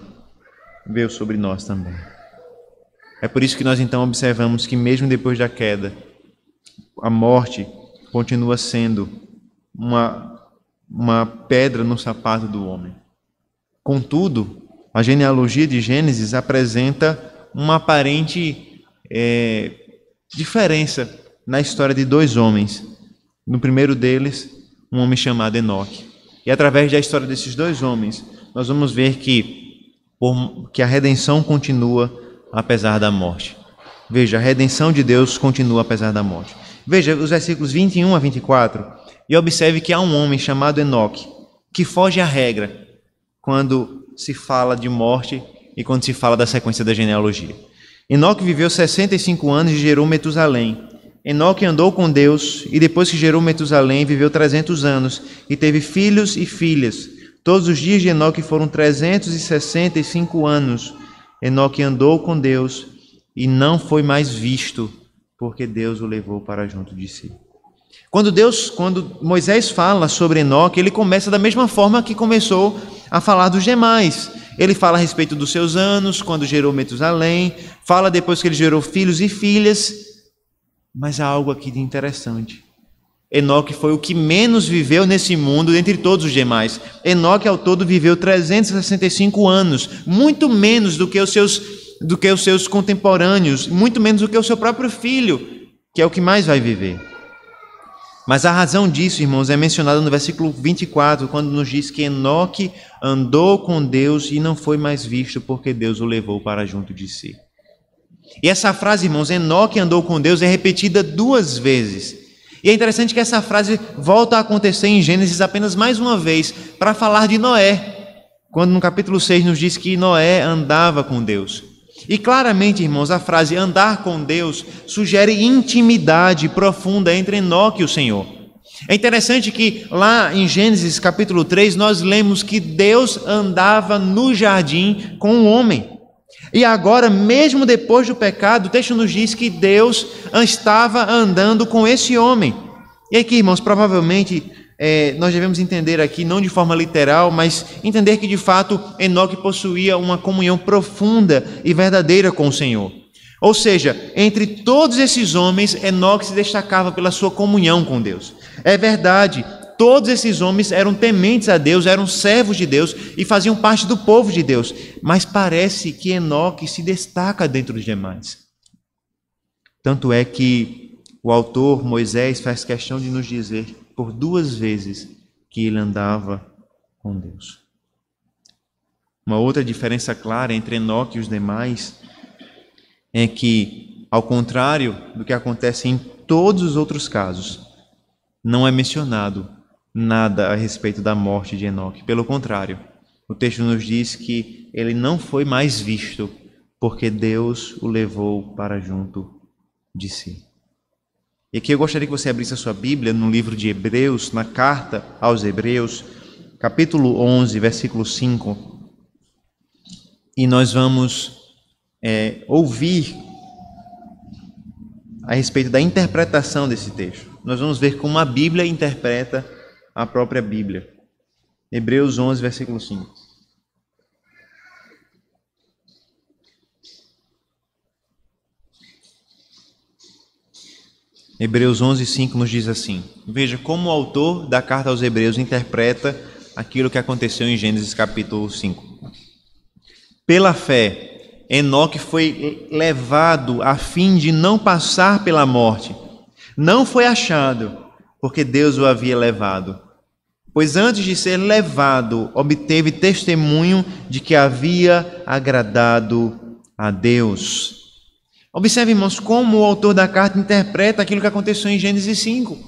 Veio sobre nós também. É por isso que nós então observamos que mesmo depois da queda, a morte continua sendo uma pedra no sapato do homem. Contudo, a genealogia de Gênesis apresenta uma aparente diferença na história de dois homens. No primeiro deles, um homem chamado Enoque. E através da história desses dois homens, nós vamos ver que a redenção continua apesar da morte. Veja, a redenção de Deus continua apesar da morte. Veja os versículos 21 a 24 e observe que há um homem chamado Enoque que foge à regra quando se fala de morte e quando se fala da sequência da genealogia. Enoque viveu 65 anos e gerou Metusalém. Enoque andou com Deus e depois que gerou Metusalém viveu 300 anos e teve filhos e filhas. Todos os dias de Enoque foram 365 anos. Enoque andou com Deus e não foi mais visto, porque Deus o levou para junto de si. Quando Moisés fala sobre Enoque, ele começa da mesma forma que começou a falar dos demais. Ele fala a respeito dos seus anos, quando gerou Metusalém, fala depois que ele gerou filhos e filhas, mas há algo aqui de interessante. Enoque foi o que menos viveu nesse mundo dentre todos os demais. Enoque ao todo viveu 365 anos, muito menos do que os seus contemporâneos, muito menos do que o seu próprio filho, que é o que mais vai viver. Mas a razão disso, irmãos, é mencionada no versículo 24, quando nos diz que Enoque andou com Deus e não foi mais visto, porque Deus o levou para junto de si. E essa frase, irmãos, Enoque andou com Deus, é repetida 2 vezes. E é interessante que essa frase volta a acontecer em Gênesis apenas mais uma vez, para falar de Noé, quando no capítulo 6 nos diz que Noé andava com Deus. E claramente, irmãos, a frase andar com Deus sugere intimidade profunda entre Enoque e o Senhor. É interessante que lá em Gênesis capítulo 3 nós lemos que Deus andava no jardim com o homem. E agora, mesmo depois do pecado, o texto nos diz que Deus estava andando com esse homem. E aqui, irmãos, provavelmente nós devemos entender aqui, não de forma literal, mas entender que de fato Enoque possuía uma comunhão profunda e verdadeira com o Senhor. Ou seja, entre todos esses homens, Enoque se destacava pela sua comunhão com Deus. É verdade, todos esses homens eram tementes a Deus, eram servos de Deus e faziam parte do povo de Deus. Mas parece que Enoque se destaca dentre os demais. Tanto é que o autor, Moisés, faz questão de nos dizer por 2 vezes que ele andava com Deus. Uma outra diferença clara entre Enoque e os demais é que, ao contrário do que acontece em todos os outros casos, não é mencionado nada a respeito da morte de Enoque. Pelo contrário, o texto nos diz que ele não foi mais visto, porque Deus o levou para junto de si. E aqui eu gostaria que você abrisse a sua Bíblia no livro de Hebreus, na carta aos Hebreus, capítulo 11, versículo 5. E nós vamos ouvir a respeito da interpretação desse texto. Nós vamos ver como a Bíblia interpreta a própria Bíblia. Hebreus 11, versículo 5. Hebreus 11, 5 nos diz assim: veja como o autor da carta aos Hebreus interpreta aquilo que aconteceu em Gênesis capítulo 5. Pela fé, Enoque foi levado a fim de não passar pela morte. Não foi achado, porque Deus o havia levado. Pois antes de ser levado, obteve testemunho de que havia agradado a Deus. Observe, irmãos, como o autor da carta interpreta aquilo que aconteceu em Gênesis 5.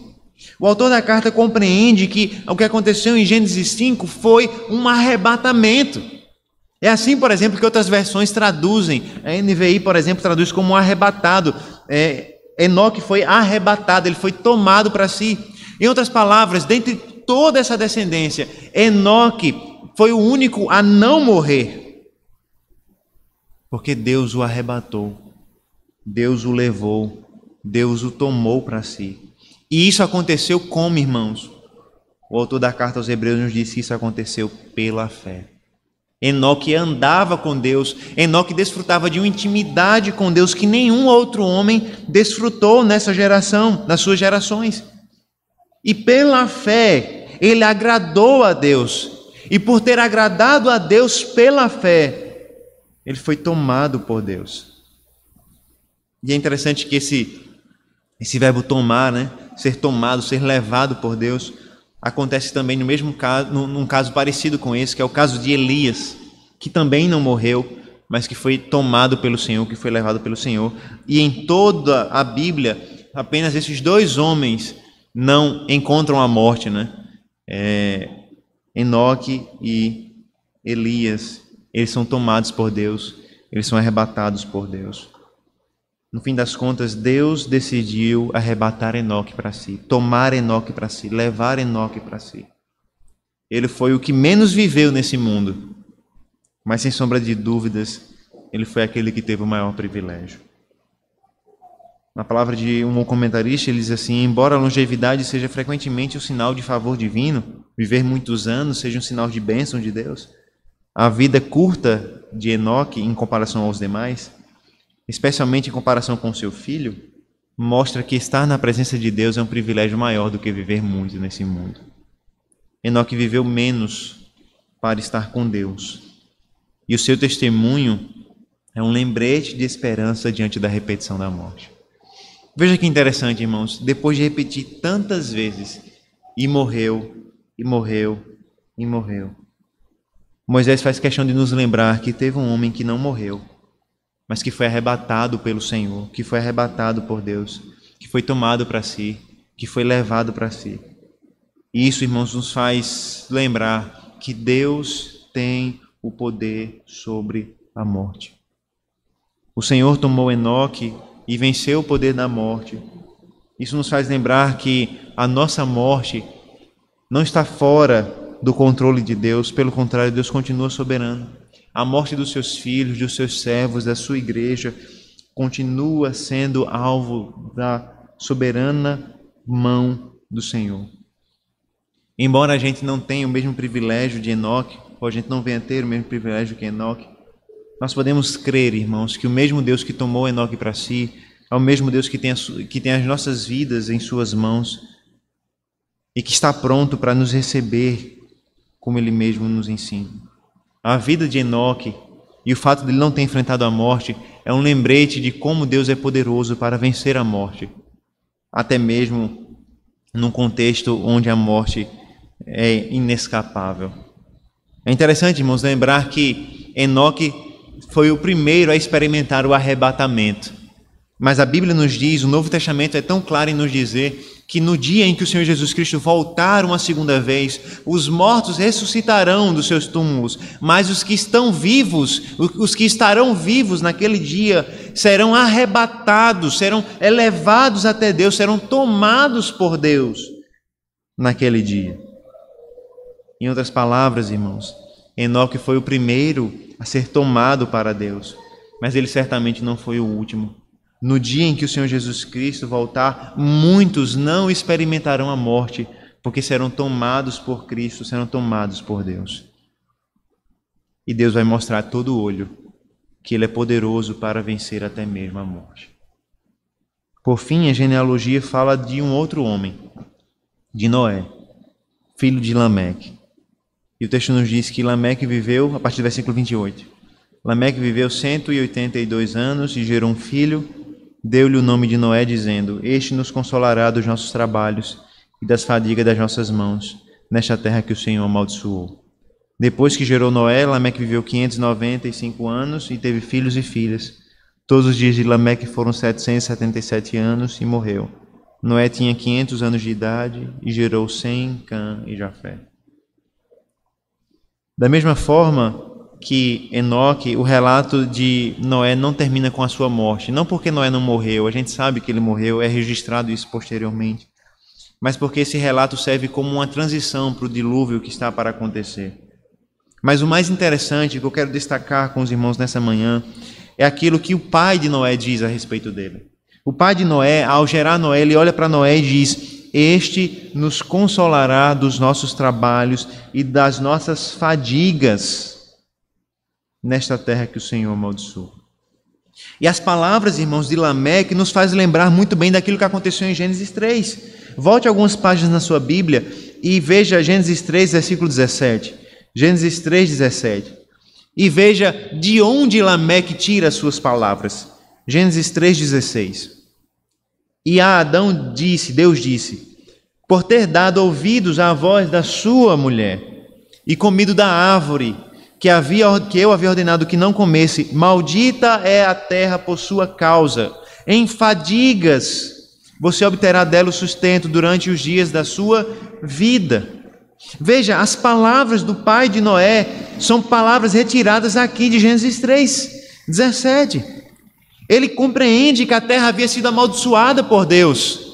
O autor da carta compreende que o que aconteceu em Gênesis 5 foi um arrebatamento. É assim, por exemplo, que outras versões traduzem. A NVI, por exemplo, traduz como arrebatado. Enoque foi arrebatado, ele foi tomado para si. Em outras palavras, dentre toda essa descendência, Enoque foi o único a não morrer, porque Deus o arrebatou, Deus o levou, Deus o tomou para si. E isso aconteceu como, irmãos? O autor da carta aos Hebreus nos diz que isso aconteceu pela fé. Enoque andava com Deus, Enoque desfrutava de uma intimidade com Deus que nenhum outro homem desfrutou nessa geração, nas suas gerações. E pela fé, ele agradou a Deus. E por ter agradado a Deus pela fé, ele foi tomado por Deus. E é interessante que esse verbo tomar, né? Ser tomado, ser levado por Deus, acontece também no mesmo caso, num caso parecido com esse, que é o caso de Elias, que também não morreu, mas que foi tomado pelo Senhor, que foi levado pelo Senhor. E em toda a Bíblia, apenas esses dois homens não encontram a morte, né? Enoque e Elias, eles são tomados por Deus, eles são arrebatados por Deus. No fim das contas, Deus decidiu arrebatar Enoque para si, tomar Enoque para si, levar Enoque para si. Ele foi o que menos viveu nesse mundo, mas sem sombra de dúvidas, ele foi aquele que teve o maior privilégio. Na palavra de um comentarista, ele diz assim: embora a longevidade seja frequentemente um sinal de favor divino, viver muitos anos seja um sinal de bênção de Deus, a vida curta de Enoque, em comparação aos demais, especialmente em comparação com seu filho, mostra que estar na presença de Deus é um privilégio maior do que viver muito nesse mundo. Enoque viveu menos para estar com Deus, e o seu testemunho é um lembrete de esperança diante da repetição da morte. Veja que interessante, irmãos, depois de repetir tantas vezes, e morreu, e morreu, e morreu, Moisés faz questão de nos lembrar que teve um homem que não morreu, mas que foi arrebatado pelo Senhor, que foi arrebatado por Deus, que foi tomado para si, que foi levado para si. E isso, irmãos, nos faz lembrar que Deus tem o poder sobre a morte. O Senhor tomou Enoque e venceu o poder da morte. Isso nos faz lembrar que a nossa morte não está fora do controle de Deus, pelo contrário, Deus continua soberano. A morte dos seus filhos, dos seus servos, da sua igreja, continua sendo alvo da soberana mão do Senhor. Embora a gente não tenha o mesmo privilégio de Enoque, ou a gente não venha ter o mesmo privilégio que Enoque, nós podemos crer, irmãos, que o mesmo Deus que tomou Enoque para si é o mesmo Deus que tem as nossas vidas em suas mãos e que está pronto para nos receber como Ele mesmo nos ensina. A vida de Enoque e o fato de ele não ter enfrentado a morte é um lembrete de como Deus é poderoso para vencer a morte, até mesmo num contexto onde a morte é inescapável. É interessante, irmãos, lembrar que Enoque foi o primeiro a experimentar o arrebatamento. Mas a Bíblia nos diz, o Novo Testamento é tão claro em nos dizer que no dia em que o Senhor Jesus Cristo voltar uma segunda vez, os mortos ressuscitarão dos seus túmulos, mas os que estão vivos, os que estarão vivos naquele dia, serão arrebatados, serão elevados até Deus, serão tomados por Deus naquele dia. Em outras palavras, irmãos, Enoque foi o primeiro a ser tomado para Deus, mas ele certamente não foi o último. No dia em que o Senhor Jesus Cristo voltar, muitos não experimentarão a morte, porque serão tomados por Cristo, serão tomados por Deus. E Deus vai mostrar a todo olho que Ele é poderoso para vencer até mesmo a morte. Por fim, a genealogia fala de um outro homem, de Noé, filho de Lameque. E o texto nos diz que Lameque viveu, a partir do versículo 28, Lameque viveu 182 anos e gerou um filho. Deu-lhe o nome de Noé, dizendo: este nos consolará dos nossos trabalhos e das fadigas das nossas mãos, nesta terra que o Senhor amaldiçoou. Depois que gerou Noé, Lameque viveu 595 anos e teve filhos e filhas. Todos os dias de Lameque foram 777 anos e morreu. Noé tinha 500 anos de idade e gerou Sem, Cã e Jafé. Da mesma forma que Enoque, o relato de Noé não termina com a sua morte. Não porque Noé não morreu, a gente sabe que ele morreu, é registrado isso posteriormente. Mas porque esse relato serve como uma transição para o dilúvio que está para acontecer. Mas o mais interessante que eu quero destacar com os irmãos nessa manhã é aquilo que o pai de Noé diz a respeito dele. O pai de Noé, ao gerar Noé, ele olha para Noé e diz: este nos consolará dos nossos trabalhos e das nossas fadigas nesta terra que o Senhor amaldiçoou. E as palavras, irmãos, de Lameque nos faz lembrar muito bem daquilo que aconteceu em Gênesis 3. Volte algumas páginas na sua Bíblia e veja Gênesis 3, versículo 17. Gênesis 3, 17. E veja de onde Lameque tira as suas palavras. Gênesis 3, 16. E a Adão disse, Deus disse: por ter dado ouvidos à voz da sua mulher e comido da árvore que eu havia ordenado que não comesse, maldita é a terra por sua causa. Em fadigas você obterá dela o sustento durante os dias da sua vida. Veja, as palavras do pai de Noé são palavras retiradas aqui de Gênesis 3, 17. Ele compreende que a terra havia sido amaldiçoada por Deus.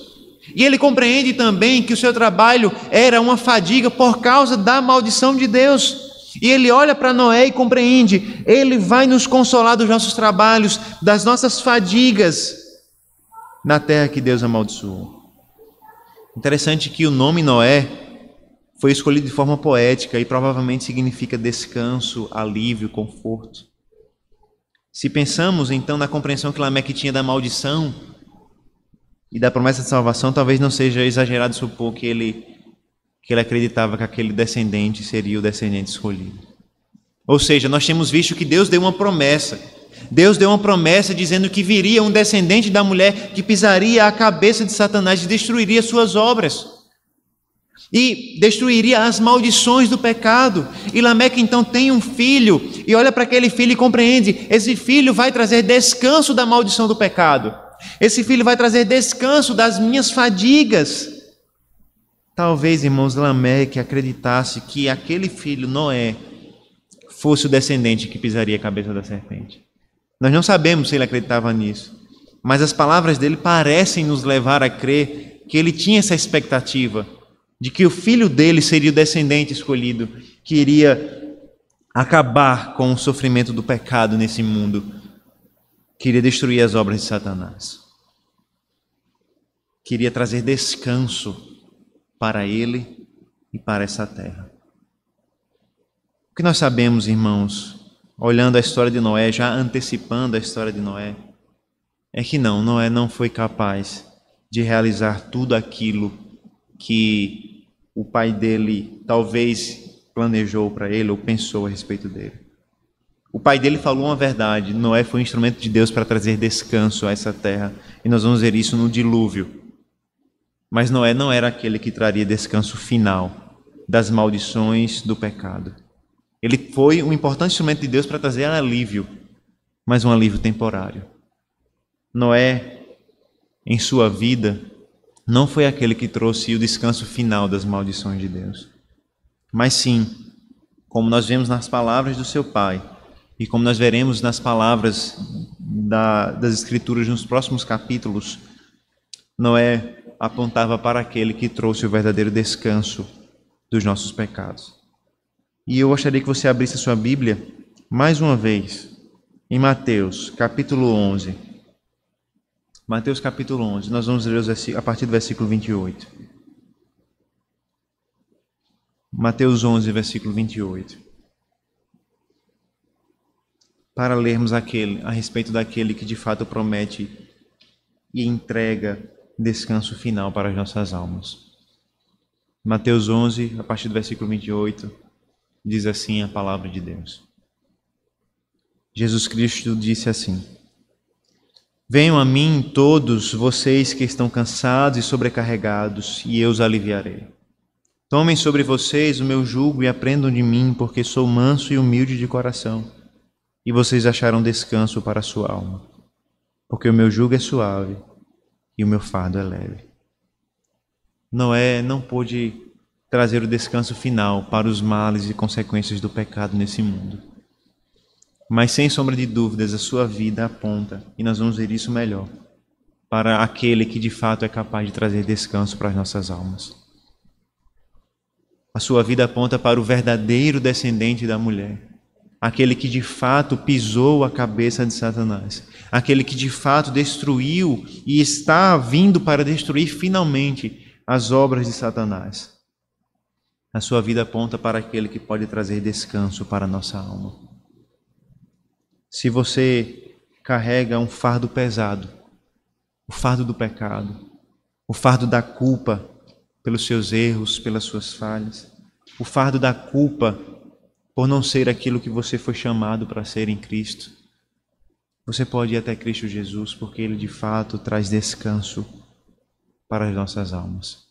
E ele compreende também que o seu trabalho era uma fadiga por causa da maldição de Deus. E ele olha para Noé e compreende: ele vai nos consolar dos nossos trabalhos, das nossas fadigas na terra que Deus amaldiçoou. Interessante que o nome Noé foi escolhido de forma poética e provavelmente significa descanso, alívio, conforto. Se pensamos então na compreensão que Lameque tinha da maldição e da promessa de salvação, talvez não seja exagerado supor que ele acreditava que aquele descendente seria o descendente escolhido. Ou seja, nós temos visto que Deus deu uma promessa. Deus deu uma promessa dizendo que viria um descendente da mulher que pisaria a cabeça de Satanás e destruiria suas obras. E destruiria as maldições do pecado. E Lameque então tem um filho e olha para aquele filho e compreende: esse filho vai trazer descanso da maldição do pecado. Esse filho vai trazer descanso das minhas fadigas. Talvez, irmãos, Lameque acreditasse que aquele filho, Noé, fosse o descendente que pisaria a cabeça da serpente. Nós não sabemos se ele acreditava nisso, mas as palavras dele parecem nos levar a crer que ele tinha essa expectativa de que o filho dele seria o descendente escolhido, que iria acabar com o sofrimento do pecado nesse mundo, que iria destruir as obras de Satanás, queria trazer descanso para ele e para essa terra. O que nós sabemos, irmãos, olhando a história de Noé, já antecipando a história de Noé, é que Noé não foi capaz de realizar tudo aquilo que o pai dele talvez planejou para ele ou pensou a respeito dele. O pai dele falou uma verdade: Noé foi um instrumento de Deus para trazer descanso a essa terra, e nós vamos ver isso no dilúvio. Mas Noé não era aquele que traria descanso final das maldições do pecado. Ele foi um importante instrumento de Deus para trazer alívio, mas um alívio temporário. Noé, em sua vida, não foi aquele que trouxe o descanso final das maldições de Deus. Mas sim, como nós vemos nas palavras do seu pai, e como nós veremos nas palavras das Escrituras nos próximos capítulos, Noé apontava para aquele que trouxe o verdadeiro descanso dos nossos pecados. E eu gostaria que você abrisse a sua Bíblia mais uma vez em Mateus, capítulo 11. Mateus, capítulo 11. Nós vamos ler a partir do versículo 28. Mateus 11, versículo 28. Para lermos a respeito daquele que de fato promete e entrega descanso final para as nossas almas. Mateus 11, a partir do versículo 28, diz assim a palavra de Deus. Jesus Cristo disse assim: venham a mim todos vocês que estão cansados e sobrecarregados, e eu os aliviarei. Tomem sobre vocês o meu jugo e aprendam de mim, porque sou manso e humilde de coração, e vocês acharão descanso para a sua alma. porque o meu jugo é suave e o meu fardo é leve. Noé não pôde trazer o descanso final para os males e consequências do pecado nesse mundo. Mas, sem sombra de dúvidas, a sua vida aponta, e nós vamos ver isso melhor, para aquele que de fato é capaz de trazer descanso para as nossas almas. A sua vida aponta para o verdadeiro descendente da mulher, aquele que de fato pisou a cabeça de Satanás, aquele que de fato destruiu e está vindo para destruir finalmente as obras de Satanás. A sua vida aponta para aquele que pode trazer descanso para a nossa alma. Se você carrega um fardo pesado, o fardo do pecado, o fardo da culpa pelos seus erros, pelas suas falhas, o fardo da culpa por não ser aquilo que você foi chamado para ser em Cristo, você pode ir até Cristo Jesus, porque Ele de fato traz descanso para as nossas almas.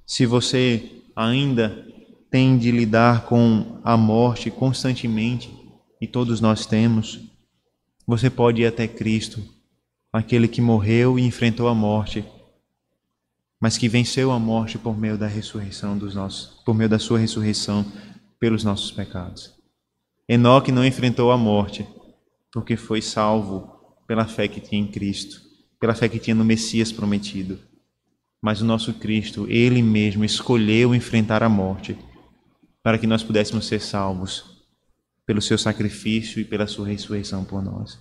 Se você ainda tem de lidar com a morte constantemente, e todos nós temos, você pode ir até Cristo, aquele que morreu e enfrentou a morte, mas que venceu a morte por meio da ressurreição por meio da sua ressurreição pelos nossos pecados. Enoque não enfrentou a morte, porque foi salvo pela fé que tinha em Cristo, pela fé que tinha no Messias prometido. Mas o nosso Cristo, Ele mesmo escolheu enfrentar a morte, para que nós pudéssemos ser salvos pelo seu sacrifício e pela sua ressurreição por nós.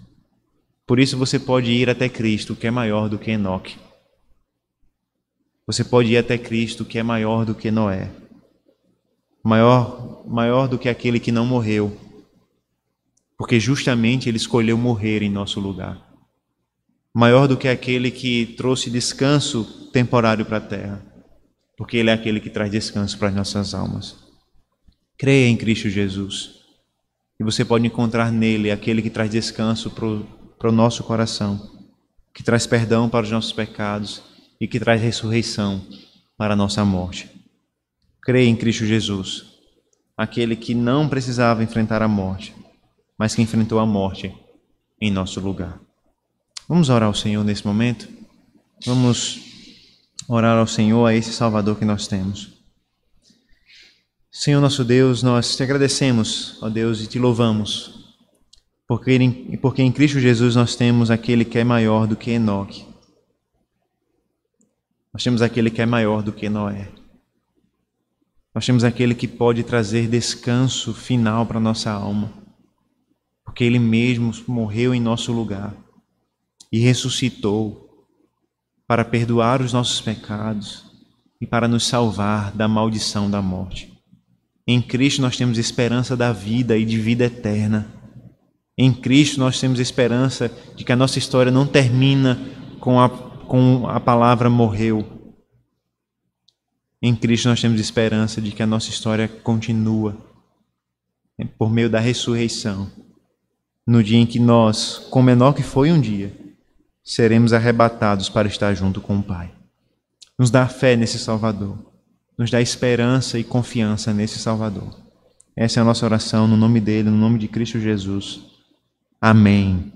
Por isso você pode ir até Cristo, que é maior do que Enoque. Você pode ir até Cristo, que é maior do que Noé. Maior do que aquele que não morreu, porque justamente ele escolheu morrer em nosso lugar. Maior do que aquele que trouxe descanso temporário para a terra, porque ele é aquele que traz descanso para as nossas almas. Creia em Cristo Jesus, e você pode encontrar nele aquele que traz descanso para o nosso coração, que traz perdão para os nossos pecados e que traz ressurreição para a nossa morte. Creia em Cristo Jesus, aquele que não precisava enfrentar a morte, mas que enfrentou a morte em nosso lugar. Vamos orar ao Senhor nesse momento? Vamos orar ao Senhor, a esse Salvador que nós temos. Senhor nosso Deus, nós te agradecemos, ó Deus, e te louvamos, porque em Cristo Jesus nós temos aquele que é maior do que Enoque. Nós temos aquele que é maior do que Noé. Nós temos aquele que pode trazer descanso final para a nossa alma, porque Ele mesmo morreu em nosso lugar e ressuscitou para perdoar os nossos pecados e para nos salvar da maldição da morte. Em Cristo nós temos esperança da vida e de vida eterna. Em Cristo nós temos esperança de que a nossa história não termina com a palavra morreu. Em Cristo nós temos esperança de que a nossa história continua por meio da ressurreição. No dia em que nós, como Enoque foi um dia, seremos arrebatados para estar junto com o Pai. Nos dá fé nesse Salvador. Nos dá esperança e confiança nesse Salvador. Essa é a nossa oração no nome dele, no nome de Cristo Jesus. Amém.